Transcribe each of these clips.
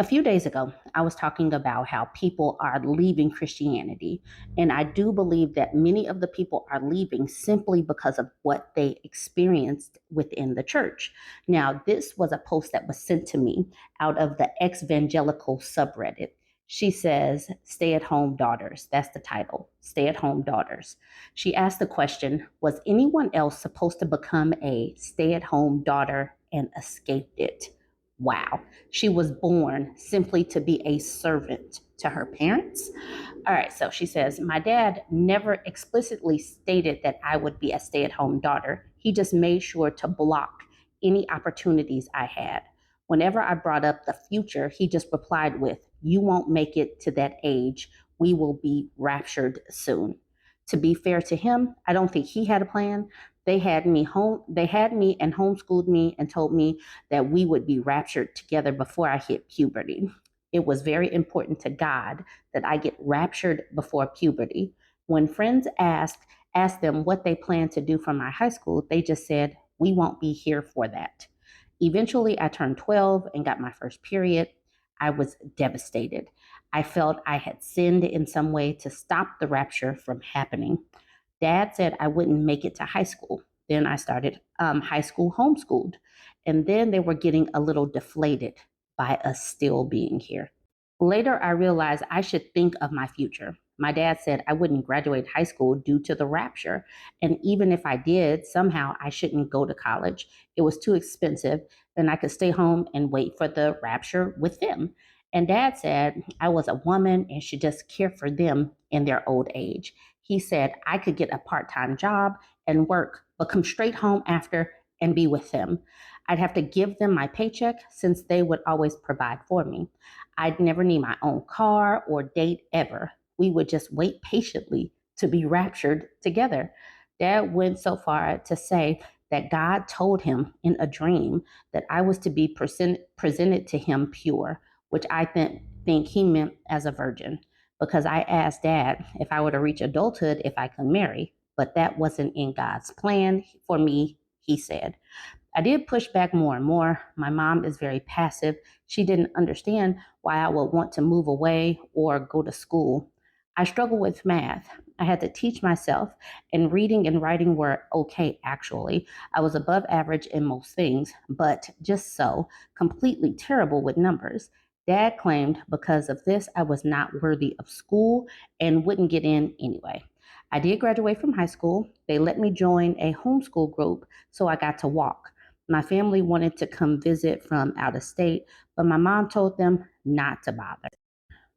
A few days ago, I was talking about how people are leaving Christianity. And I do believe that many of the people are leaving simply because of what they experienced within the church. Now, this was a post that was sent to me out of the ex-evangelical subreddit. She says, Stay at Home Daughters. That's the title, Stay at Home Daughters. She asked the question, was anyone else supposed to become a stay at home daughter and escaped it? Wow. She was born simply to be a servant to her parents. All right, so she says, my dad never explicitly stated that I would be a stay at home daughter. He just made sure to block any opportunities I had. Whenever I brought up the future, he just replied with, You won't make it to that age. We will be raptured soon. To be fair to him, I don't think he had a plan. They had me and homeschooled me and told me that we would be raptured together before I hit puberty. It was very important to God that I get raptured before puberty. When friends asked them what they planned to do for my high school, they just said, "We won't be here for that." Eventually, I turned 12 and got my first period. I was devastated. I felt I had sinned in some way to stop the rapture from happening. Dad said I wouldn't make it to high school. Then I started high school homeschooled. And then they were getting a little deflated by us still being here. Later, I realized I should think of my future. My dad said I wouldn't graduate high school due to the rapture. And even if I did, somehow I shouldn't go to college. It was too expensive. Then I could stay home and wait for the rapture with them. And dad said I was a woman and should just care for them in their old age. He said I could get a part time job and work, but come straight home after and be with them. I'd have to give them my paycheck since they would always provide for me. I'd never need my own car or date ever. We would just wait patiently to be raptured together. Dad went so far to say that God told him in a dream that I was to be presented to him pure, which I think he meant as a virgin, because I asked Dad if I were to reach adulthood if I could marry, but that wasn't in God's plan for me, he said. I did push back more and more. My mom is very passive. She didn't understand why I would want to move away or go to school. I struggle with math. I had to teach myself, and reading and writing were okay, actually. I was above average in most things, but just so, completely terrible with numbers. Dad claimed because of this, I was not worthy of school and wouldn't get in anyway. I did graduate from high school. They let me join a homeschool group, so I got to walk. My family wanted to come visit from out of state, but my mom told them not to bother.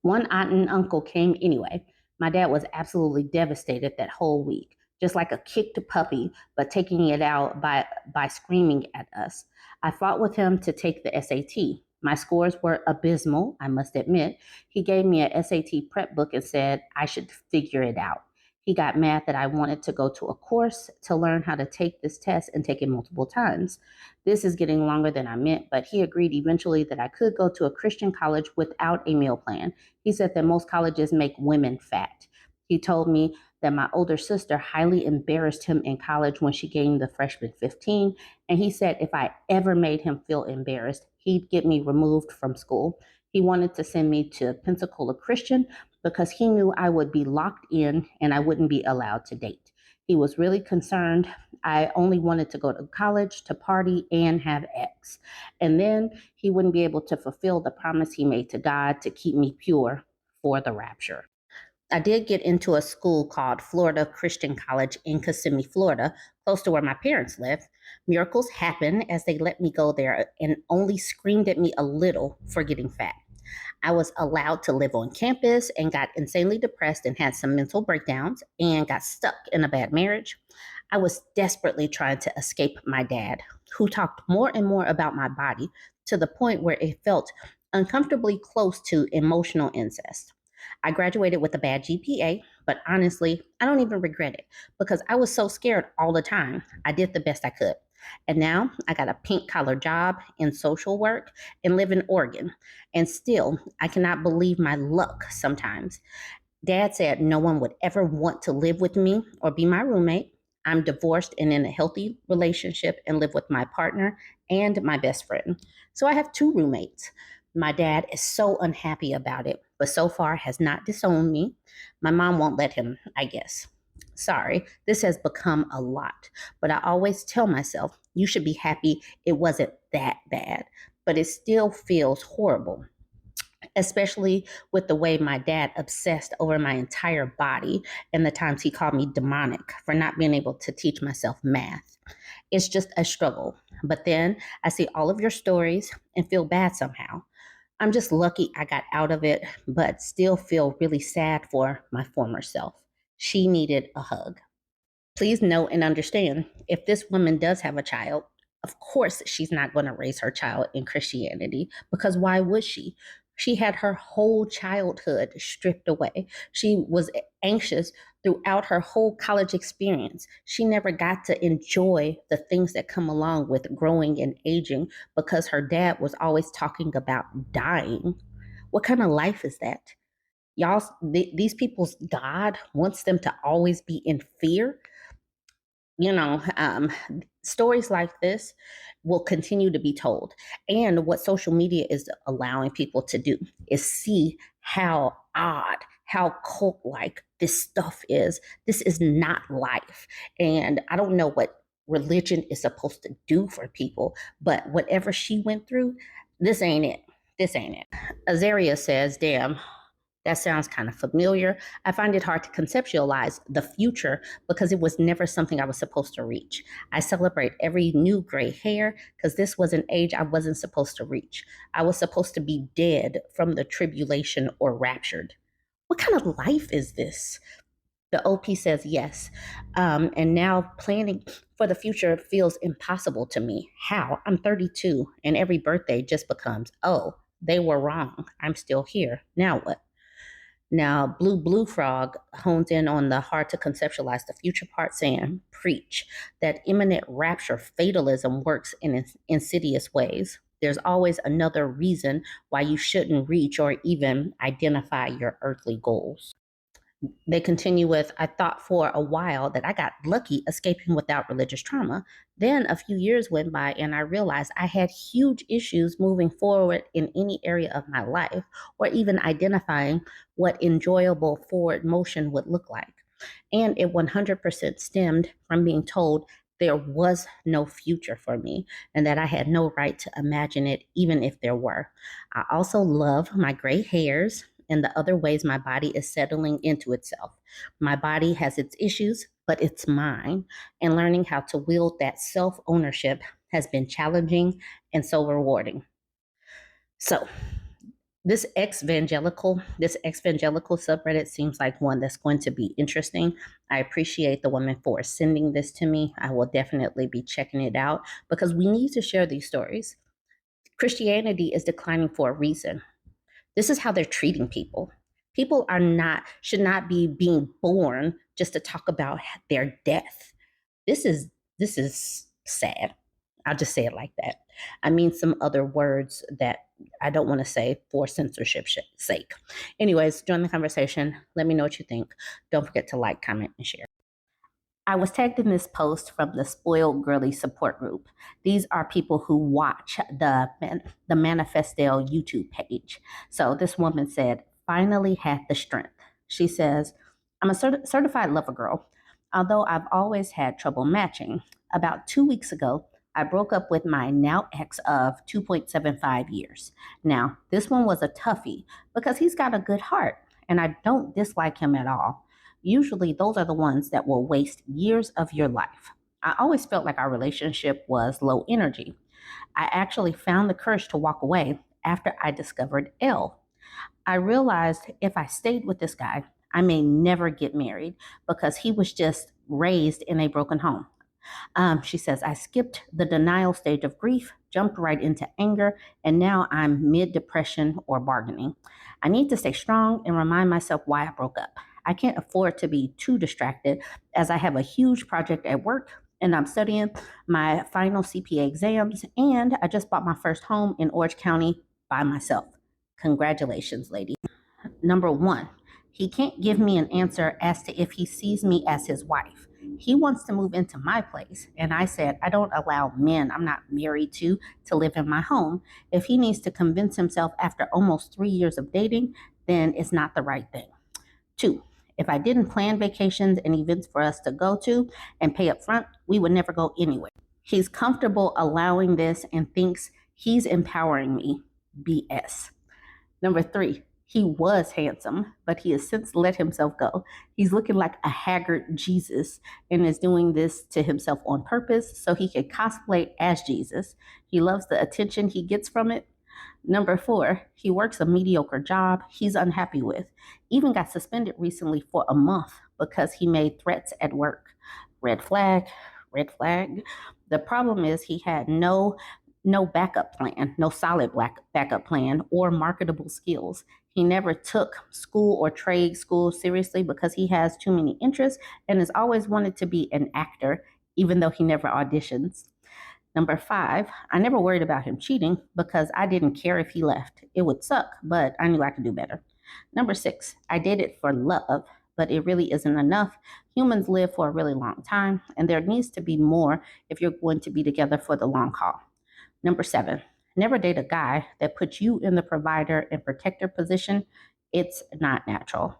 One aunt and uncle came anyway. My dad was absolutely devastated that whole week, just like a kicked puppy, but taking it out by screaming at us. I fought with him to take the SAT. My scores were abysmal, I must admit. He gave me a SAT prep book and said I should figure it out. He got mad that I wanted to go to a course to learn how to take this test and take it multiple times. This is getting longer than I meant, but he agreed eventually that I could go to a Christian college without a meal plan. He said that most colleges make women fat. He told me that my older sister highly embarrassed him in college when she gained the freshman 15, and he said if I ever made him feel embarrassed, he'd get me removed from school. He wanted to send me to Pensacola Christian because he knew I would be locked in and I wouldn't be allowed to date. He was really concerned I only wanted to go to college, to party, and have X. And then he wouldn't be able to fulfill the promise he made to God to keep me pure for the rapture. I did get into a school called Florida Christian College in Kissimmee, Florida, close to where my parents live. Miracles happened as they let me go there and only screamed at me a little for getting fat. I was allowed to live on campus and got insanely depressed and had some mental breakdowns and got stuck in a bad marriage. I was desperately trying to escape my dad, who talked more and more about my body to the point where it felt uncomfortably close to emotional incest. I graduated with a bad GPA, but honestly, I don't even regret it because I was so scared all the time. I did the best I could. And now I got a pink collar job in social work and live in Oregon. And still, I cannot believe my luck sometimes. Dad said no one would ever want to live with me or be my roommate. I'm divorced and in a healthy relationship and live with my partner and my best friend. So I have two roommates. My dad is so unhappy about it, but so far has not disowned me. My mom won't let him, I guess. Sorry, this has become a lot, but I always tell myself, you should be happy it wasn't that bad, but it still feels horrible, especially with the way my dad obsessed over my entire body and the times he called me demonic for not being able to teach myself math. It's just a struggle. But then I see all of your stories and feel bad somehow. I'm just lucky I got out of it, but still feel really sad for my former self. She needed a hug. Please know and understand, if this woman does have a child, of course she's not going to raise her child in Christianity, because why would she? She had her whole childhood stripped away. She was anxious throughout her whole college experience. She never got to enjoy the things that come along with growing and aging because her dad was always talking about dying. What kind of life is that? Y'all, these people's God wants them to always be in fear. you know, um, Stories like this will continue to be told. And what social media is allowing people to do is see how odd, how cult like this stuff is. This is not life. And I don't know what religion is supposed to do for people, but whatever she went through, this ain't it. This ain't it. Azaria says, damn, that sounds kind of familiar. I find it hard to conceptualize the future because it was never something I was supposed to reach. I celebrate every new gray hair because this was an age I wasn't supposed to reach. I was supposed to be dead from the tribulation or raptured. What kind of life is this? The OP says yes. And now planning for the future feels impossible to me. How? I'm 32 and every birthday just becomes, oh, they were wrong. I'm still here. Now what? Now, Blue Frog hones in on the hard to conceptualize the future part, saying, preach, that imminent rapture fatalism works in insidious ways. There's always another reason why you shouldn't reach or even identify your earthly goals. They continue with, I thought for a while that I got lucky escaping without religious trauma. Then a few years went by and I realized I had huge issues moving forward in any area of my life or even identifying what enjoyable forward motion would look like. And it 100% stemmed from being told there was no future for me and that I had no right to imagine it, even if there were. I also love my gray hairs and the other ways my body is settling into itself. My body has its issues, but it's mine. And learning how to wield that self ownership has been challenging and so rewarding. So, this ex-evangelical subreddit seems like one that's going to be interesting. I appreciate the woman for sending this to me. I will definitely be checking it out because we need to share these stories. Christianity is declining for a reason. This is how they're treating people. People should not be being born just to talk about their death. This is sad. I'll just say it like that. I mean some other words that I don't want to say for censorship's sake. Anyways, join the conversation. Let me know what you think. Don't forget to like, comment, and share. I was tagged in this post from the Spoiled Girly support group. These are people who watch the Manifestel YouTube page. So this woman said, finally had the strength. She says, I'm a certified lover girl, although I've always had trouble matching. About 2 weeks ago, I broke up with my now ex of 2.75 years. Now, this one was a toughie because he's got a good heart, and I don't dislike him at all. Usually, those are the ones that will waste years of your life. I always felt like our relationship was low energy. I actually found the courage to walk away after I discovered L. I realized if I stayed with this guy, I may never get married because he was just raised in a broken home. She says, I skipped the denial stage of grief, jumped right into anger, and now I'm mid-depression or bargaining. I need to stay strong and remind myself why I broke up. I can't afford to be too distracted as I have a huge project at work and I'm studying my final CPA exams, and I just bought my first home in Orange County by myself. Congratulations, lady. Number one, he can't give me an answer as to if he sees me as his wife. He wants to move into my place. And I said, I don't allow men I'm not married to live in my home. If he needs to convince himself after almost 3 years of dating, then it's not the right thing. 2, if I didn't plan vacations and events for us to go to and pay up front, we would never go anywhere. He's comfortable allowing this and thinks he's empowering me. BS. Number 3, he was handsome, but he has since let himself go. He's looking like a haggard Jesus and is doing this to himself on purpose so he can cosplay as Jesus. He loves the attention he gets from it. Number 4, he works a mediocre job he's unhappy with. Even got suspended recently for a month because he made threats at work. Red flag, red flag. The problem is he had no backup plan, no solid backup plan or marketable skills. He never took school or trade school seriously because he has too many interests and has always wanted to be an actor, even though he never auditions. Number 5, I never worried about him cheating because I didn't care if he left. It would suck, but I knew I could do better. Number 6, I dated for love, but it really isn't enough. Humans live for a really long time, and there needs to be more if you're going to be together for the long haul. Number 7, never date a guy that puts you in the provider and protector position. It's not natural.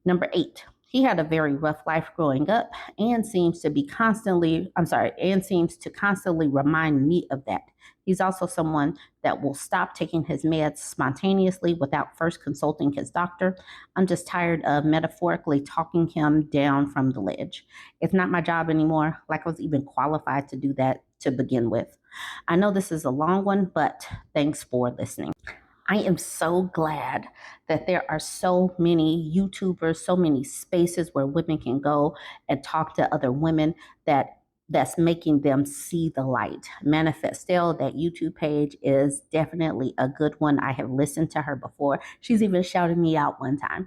Number 8, he had a very rough life growing up and seems to constantly remind me of that. He's also someone that will stop taking his meds spontaneously without first consulting his doctor. I'm just tired of metaphorically talking him down from the ledge. It's not my job anymore, like I was even qualified to do that to begin with. I know this is a long one, but thanks for listening. I am so glad that there are so many YouTubers, so many spaces where women can go and talk to other women that's making them see the light. Manifestel, that YouTube page, is definitely a good one. I have listened to her before. She's even shouted me out one time.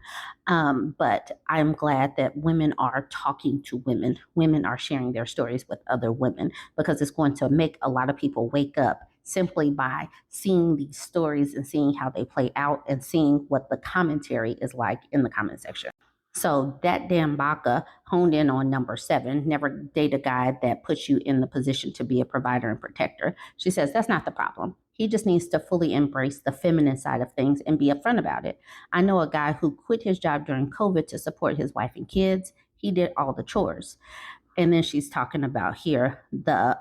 But I'm glad that women are talking to women. Women are sharing their stories with other women because it's going to make a lot of people wake up simply by seeing these stories and seeing how they play out and seeing what the commentary is like in the comment section. So that damn Baka honed in on number 7, never date a guy that puts you in the position to be a provider and protector. She says that's not the problem. He just needs to fully embrace the feminine side of things and be upfront about it. I know a guy who quit his job during COVID to support his wife and kids. He did all the chores. And then she's talking about here the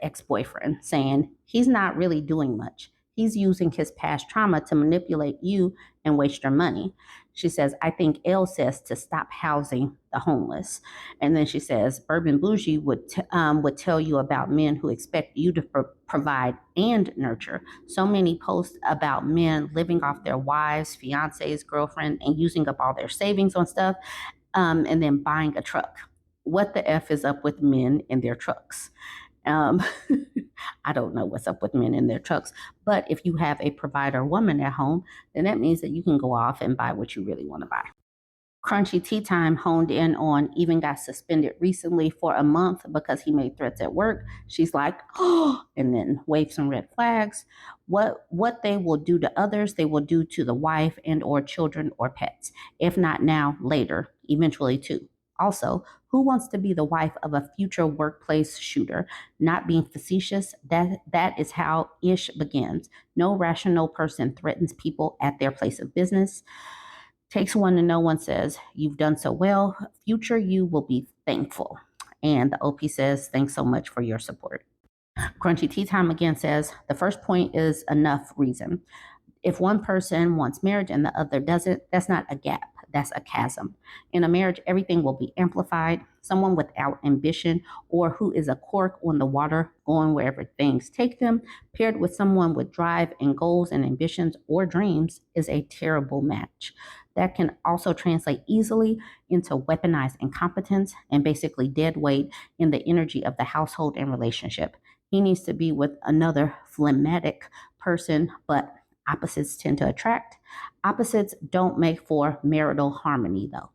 ex-boyfriend saying he's not really doing much. He's using his past trauma to manipulate you and waste your money. She says, I think Elle says to stop housing the homeless. And then she says, BurbNBougie would tell you about men who expect you to provide and nurture. So many posts about men living off their wives, fiancés, girlfriend, and using up all their savings on stuff, and then buying a truck. What the F is up with men in their trucks? I don't know what's up with men in their trucks, but if you have a provider woman at home, then that means that you can go off and buy what you really want to buy. Crunchy Tea Time honed in on even got suspended recently for a month because he made threats at work. She's like, oh, and then waved some red flags. What they will do to others, they will do to the wife and or children or pets. If not now, later, eventually too. Also, who wants to be the wife of a future workplace shooter? Not being facetious, that is how ish begins. No rational person threatens people at their place of business. Takes one to know one says, you've done so well. Future you will be thankful. And the OP says, thanks so much for your support. Crunchy Tea Time again says, the first point is enough reason. If one person wants marriage and the other doesn't, that's not a gap. That's a chasm. In a marriage, everything will be amplified. Someone without ambition or who is a cork on the water going wherever things take them, paired with someone with drive and goals and ambitions or dreams, is a terrible match. That can also translate easily into weaponized incompetence and basically dead weight in the energy of the household and relationship. He needs to be with another phlegmatic person, but opposites tend to attract. Opposites don't make for marital harmony, though.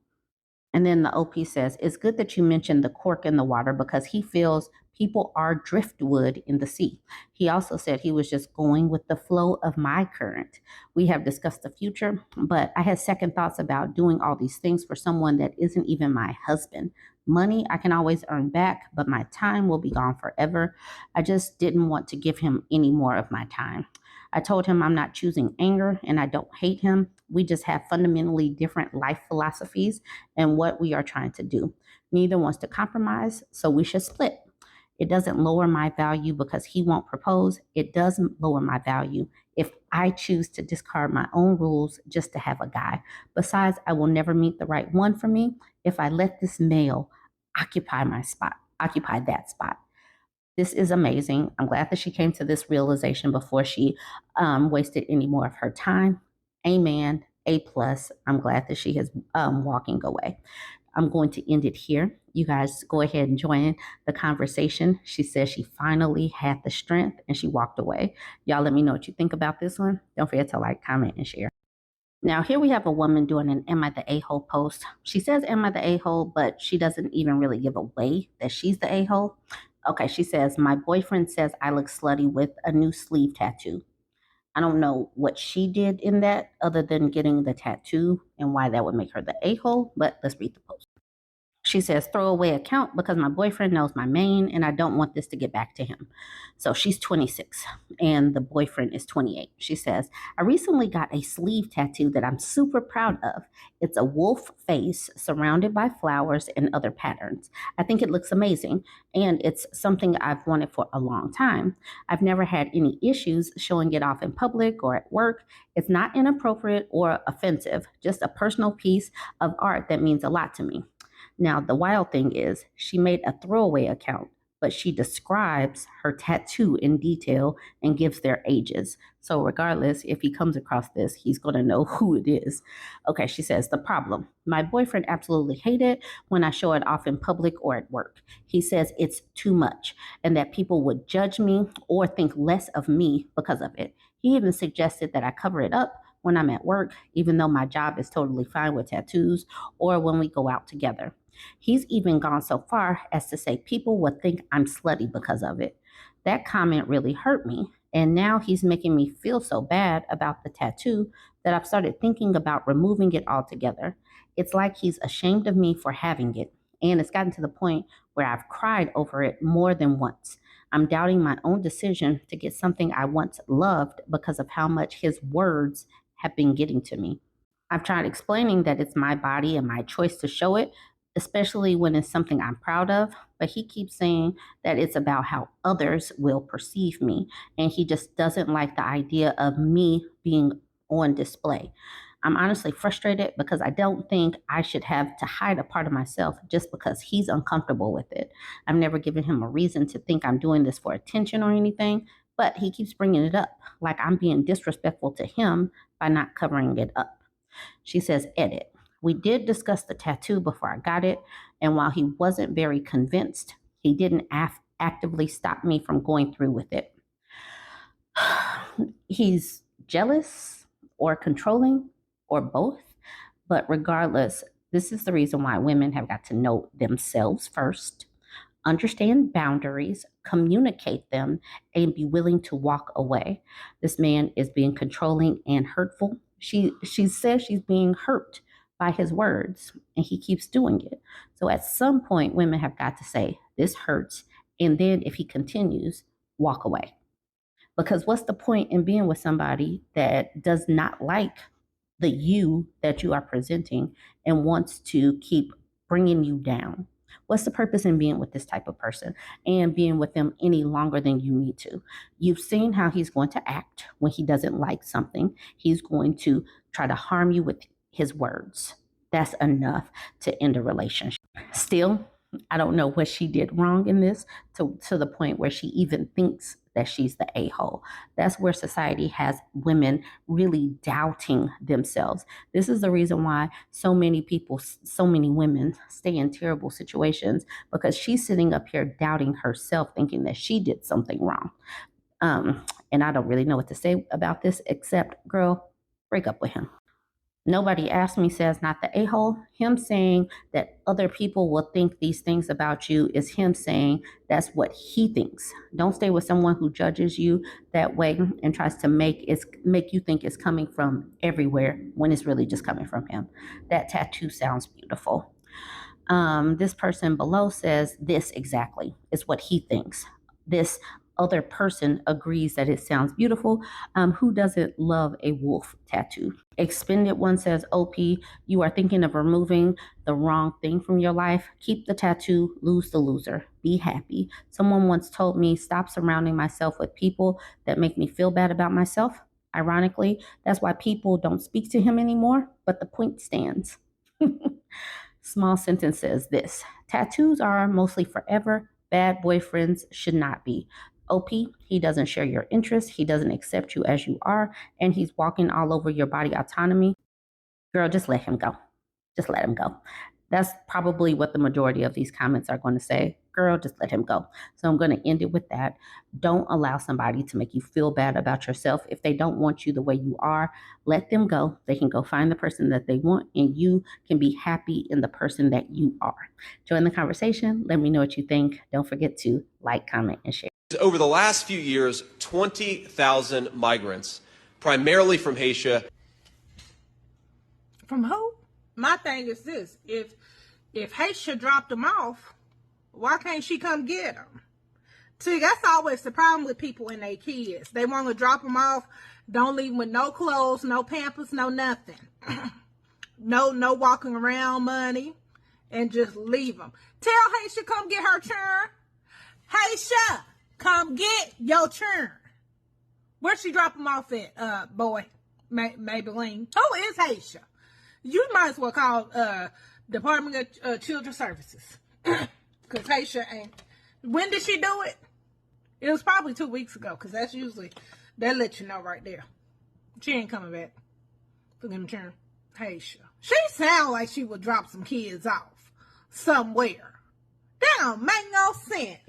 And then the OP says, it's good that you mentioned the cork in the water because he feels people are driftwood in the sea. He also said he was just going with the flow of my current. We have discussed the future, but I had second thoughts about doing all these things for someone that isn't even my husband. Money I can always earn back, but my time will be gone forever. I just didn't want to give him any more of my time. I told him I'm not choosing anger and I don't hate him. We just have fundamentally different life philosophies and what we are trying to do. Neither wants to compromise, so we should split. It doesn't lower my value because he won't propose. It doesn't lower my value if I choose to discard my own rules just to have a guy. Besides, I will never meet the right one for me if I let this male occupy that spot. This is amazing. I'm glad that she came to this realization before she wasted any more of her time. Amen. A plus. I'm glad that she is walking away. I'm going to end it here. You guys go ahead and join the conversation. She says she finally had the strength and she walked away. Y'all let me know what you think about this one. Don't forget to like, comment, and share. Now, here we have a woman doing an Am I the A-hole post. She says, Am I the A-hole? But she doesn't even really give away that she's the A-hole. Okay, she says, my boyfriend says I look slutty with a new sleeve tattoo. I don't know what she did in that other than getting the tattoo and why that would make her the a-hole, but let's read the post. She says, throwaway account because my boyfriend knows my main and I don't want this to get back to him. So she's 26 and the boyfriend is 28. She says, I recently got a sleeve tattoo that I'm super proud of. It's a wolf face surrounded by flowers and other patterns. I think it looks amazing and it's something I've wanted for a long time. I've never had any issues showing it off in public or at work. It's not inappropriate or offensive, just a personal piece of art that means a lot to me. Now, the wild thing is she made a throwaway account, but she describes her tattoo in detail and gives their ages. So regardless, if he comes across this, he's going to know who it is. Okay, she says, the problem. My boyfriend absolutely hates it when I show it off in public or at work. He says it's too much and that people would judge me or think less of me because of it. He even suggested that I cover it up when I'm at work, even though my job is totally fine with tattoos, or when we go out together. He's even gone so far as to say people would think I'm slutty because of it. That comment really hurt me. And now he's making me feel so bad about the tattoo that I've started thinking about removing it altogether. It's like he's ashamed of me for having it. And it's gotten to the point where I've cried over it more than once. I'm doubting my own decision to get something I once loved because of how much his words have been getting to me. I've tried explaining that it's my body and my choice to show it, especially when it's something I'm proud of, but he keeps saying that it's about how others will perceive me, and he just doesn't like the idea of me being on display. I'm honestly frustrated because I don't think I should have to hide a part of myself just because he's uncomfortable with it. I've never given him a reason to think I'm doing this for attention or anything, but he keeps bringing it up like I'm being disrespectful to him by not covering it up. She says, edit. We did discuss the tattoo before I got it, and while he wasn't very convinced, he didn't actively stop me from going through with it. He's jealous or controlling or both, but regardless, this is the reason why women have got to know themselves first, understand boundaries, communicate them, and be willing to walk away. This man is being controlling and hurtful. She says she's being hurt by his words, and he keeps doing it. So at some point, women have got to say, this hurts. And then if he continues, walk away. Because what's the point in being with somebody that does not like the you that you are presenting and wants to keep bringing you down? What's the purpose in being with this type of person and being with them any longer than you need to? You've seen how he's going to act when he doesn't like something. He's going to try to harm you with his words. That's enough to end a relationship. Still, I don't know what she did wrong in this to the point where she even thinks that she's the a-hole. That's where society has women really doubting themselves. This is the reason why so many people, so many women stay in terrible situations, because she's sitting up here doubting herself, thinking that she did something wrong. And I don't really know what to say about this except, girl, break up with him. Nobody asked me says not the a-hole. Him saying that other people will think these things about you is him saying that's what he thinks. Don't stay with someone who judges you that way and tries to make you think it's coming from everywhere when it's really just coming from him. That tattoo sounds beautiful. This person below says this exactly is what he thinks. This other person agrees that it sounds beautiful. Who doesn't love a wolf tattoo? Expended one says, OP, you are thinking of removing the wrong thing from your life. Keep the tattoo, lose the loser. Be happy. Someone once told me, stop surrounding myself with people that make me feel bad about myself. Ironically, that's why people don't speak to him anymore, but the point stands. Small sentence says this: tattoos are mostly forever. Bad boyfriends should not be. OP, he doesn't share your interests. He doesn't accept you as you are. And he's walking all over your body autonomy. Girl, just let him go. Just let him go. That's probably what the majority of these comments are going to say. Girl, just let him go. So I'm going to end it with that. Don't allow somebody to make you feel bad about yourself. If they don't want you the way you are, let them go. They can go find the person that they want, and you can be happy in the person that you are. Join the conversation. Let me know what you think. Don't forget to like, comment, and share. Over the last few years, 20,000 migrants, primarily from Haiti. From who? My thing is this: if Haitian dropped them off, why can't she come get them? See, that's always the problem with people and their kids. They want to drop them off, don't leave them with no clothes, no Pampers, no nothing, no walking around money, and just leave them. Tell Haitian come get her churn. Haitian, come get your churn. Where'd she drop them off at, boy? Maybelline. Who is Haitian? You might as well call Department of Children's Services. Because Haitian ain't. When did she do it? It was probably 2 weeks ago. Because that's usually, that let you know right there. She ain't coming back. For them turn. Haitian. She sound like she would drop some kids off somewhere. That don't make no sense.